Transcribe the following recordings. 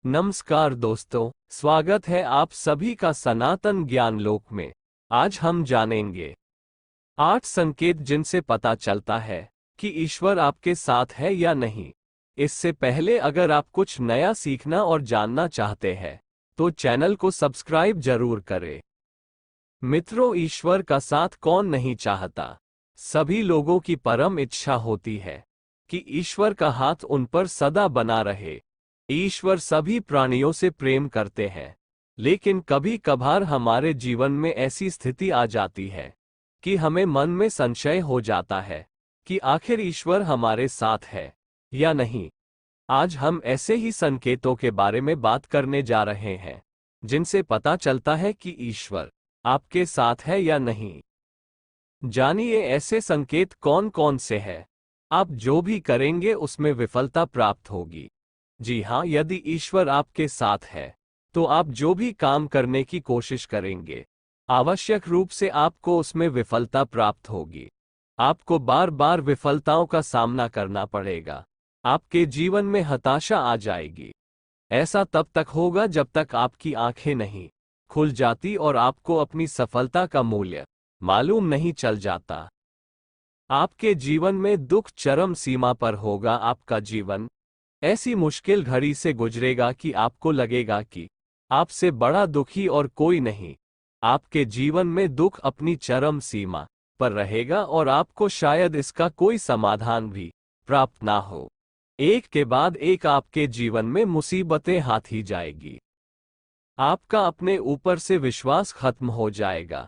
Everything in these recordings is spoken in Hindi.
नमस्कार दोस्तों, स्वागत है आप सभी का सनातन ज्ञान लोक में। आज हम जानेंगे 8 संकेत जिनसे पता चलता है कि ईश्वर आपके साथ है या नहीं। इससे पहले अगर आप कुछ नया सीखना और जानना चाहते हैं तो चैनल को सब्सक्राइब जरूर करें। मित्रों, ईश्वर का साथ कौन नहीं चाहता। सभी लोगों की परम इच्छा होती है कि ईश्वर का हाथ उन पर सदा बना रहे। ईश्वर सभी प्राणियों से प्रेम करते हैं, लेकिन कभी कभार हमारे जीवन में ऐसी स्थिति आ जाती है कि हमें मन में संशय हो जाता है कि आखिर ईश्वर हमारे साथ है या नहीं। आज हम ऐसे ही संकेतों के बारे में बात करने जा रहे हैं जिनसे पता चलता है कि ईश्वर आपके साथ है या नहीं। जानिए ऐसे संकेत कौन कौन से हैं। आप जो भी करेंगे उसमें विफलता प्राप्त होगी। जी हाँ, यदि ईश्वर आपके साथ है तो आप जो भी काम करने की कोशिश करेंगे आवश्यक रूप से आपको उसमें विफलता प्राप्त होगी। आपको बार बार विफलताओं का सामना करना पड़ेगा। आपके जीवन में हताशा आ जाएगी। ऐसा तब तक होगा जब तक आपकी आंखें नहीं खुल जाती और आपको अपनी सफलता का मूल्य मालूम नहीं चल जाता। आपके जीवन में दुख चरम सीमा पर होगा। आपका जीवन ऐसी मुश्किल घड़ी से गुजरेगा कि आपको लगेगा कि आपसे बड़ा दुखी और कोई नहीं। आपके जीवन में दुख अपनी चरम सीमा पर रहेगा और आपको शायद इसका कोई समाधान भी प्राप्त ना हो। एक के बाद एक आपके जीवन में मुसीबतें हाथी जाएगी। आपका अपने ऊपर से विश्वास खत्म हो जाएगा।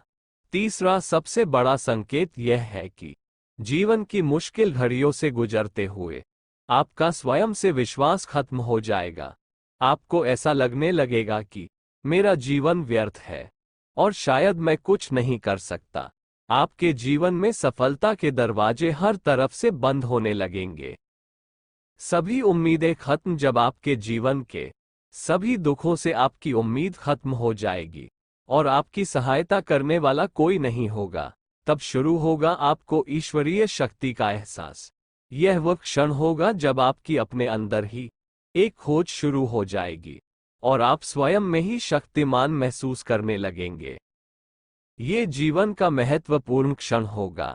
तीसरा सबसे बड़ा संकेत यह है कि जीवन की मुश्किल घड़ियों से गुजरते हुए आपका स्वयं से विश्वास खत्म हो जाएगा। आपको ऐसा लगने लगेगा कि मेरा जीवन व्यर्थ है और शायद मैं कुछ नहीं कर सकता। आपके जीवन में सफलता के दरवाजे हर तरफ से बंद होने लगेंगे। सभी उम्मीदें खत्म। जब आपके जीवन के सभी दुखों से आपकी उम्मीद खत्म हो जाएगी और आपकी सहायता करने वाला कोई नहीं होगा, तब शुरू होगा आपको ईश्वरीय शक्ति का एहसास। यह वह क्षण होगा जब आपकी अपने अंदर ही एक खोज शुरू हो जाएगी और आप स्वयं में ही शक्तिमान महसूस करने लगेंगे। ये जीवन का महत्वपूर्ण क्षण होगा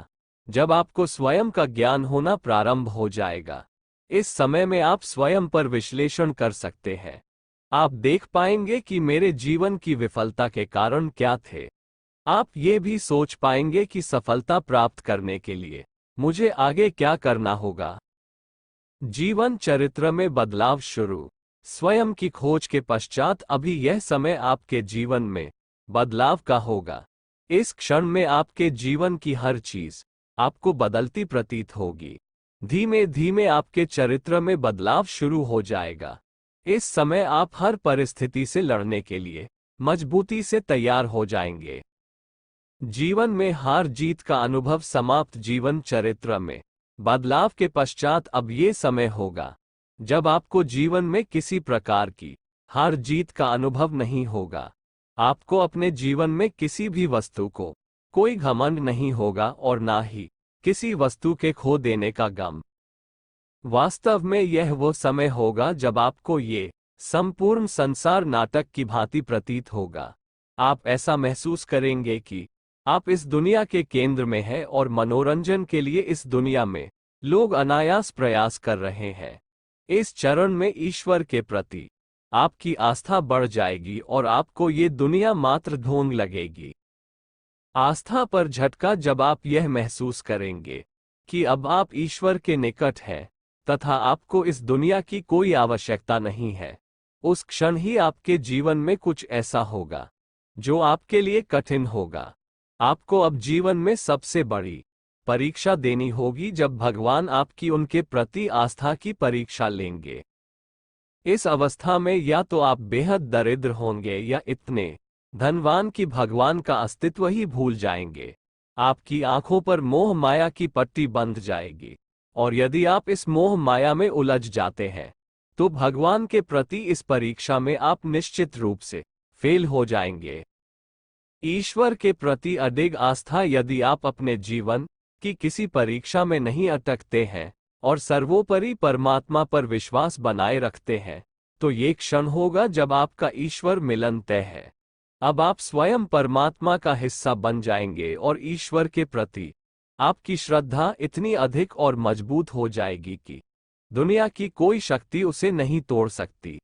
जब आपको स्वयं का ज्ञान होना प्रारंभ हो जाएगा। इस समय में आप स्वयं पर विश्लेषण कर सकते हैं। आप देख पाएंगे कि मेरे जीवन की विफलता के कारण क्या थे। आप ये भी सोच पाएंगे कि सफलता प्राप्त करने के लिए मुझे आगे क्या करना होगा। जीवन चरित्र में बदलाव शुरू। स्वयं की खोज के पश्चात अभी यह समय आपके जीवन में बदलाव का होगा। इस क्षण में आपके जीवन की हर चीज आपको बदलती प्रतीत होगी। धीमे धीमे आपके चरित्र में बदलाव शुरू हो जाएगा। इस समय आप हर परिस्थिति से लड़ने के लिए मजबूती से तैयार हो जाएंगे। जीवन में हार जीत का अनुभव समाप्त। जीवन चरित्र में बदलाव के पश्चात अब ये समय होगा जब आपको जीवन में किसी प्रकार की हार जीत का अनुभव नहीं होगा। आपको अपने जीवन में किसी भी वस्तु को कोई घमंड नहीं होगा और ना ही किसी वस्तु के खो देने का गम। वास्तव में यह वो समय होगा जब आपको ये संपूर्ण संसार नाटक की भांति प्रतीत होगा। आप ऐसा महसूस करेंगे कि आप इस दुनिया के केंद्र में हैं और मनोरंजन के लिए इस दुनिया में लोग अनायास प्रयास कर रहे हैं। इस चरण में ईश्वर के प्रति आपकी आस्था बढ़ जाएगी और आपको ये दुनिया मात्र ढोंग लगेगी। आस्था पर झटका। जब आप यह महसूस करेंगे कि अब आप ईश्वर के निकट हैं तथा आपको इस दुनिया की कोई आवश्यकता नहीं है, उस क्षण ही आपके जीवन में कुछ ऐसा होगा जो आपके लिए कठिन होगा। आपको अब जीवन में सबसे बड़ी परीक्षा देनी होगी जब भगवान आपकी उनके प्रति आस्था की परीक्षा लेंगे। इस अवस्था में या तो आप बेहद दरिद्र होंगे या इतने धनवान कि भगवान का अस्तित्व ही भूल जाएंगे। आपकी आंखों पर मोह माया की पट्टी बंध जाएगी और यदि आप इस मोह माया में उलझ जाते हैं तो भगवान के प्रति इस परीक्षा में आप निश्चित रूप से फेल हो जाएंगे। ईश्वर के प्रति अडिग आस्था। यदि आप अपने जीवन की किसी परीक्षा में नहीं अटकते हैं और सर्वोपरि परमात्मा पर विश्वास बनाए रखते हैं तो ये क्षण होगा जब आपका ईश्वर मिलन तय है। अब आप स्वयं परमात्मा का हिस्सा बन जाएंगे और ईश्वर के प्रति आपकी श्रद्धा इतनी अधिक और मजबूत हो जाएगी कि दुनिया की कोई शक्ति उसे नहीं तोड़ सकती।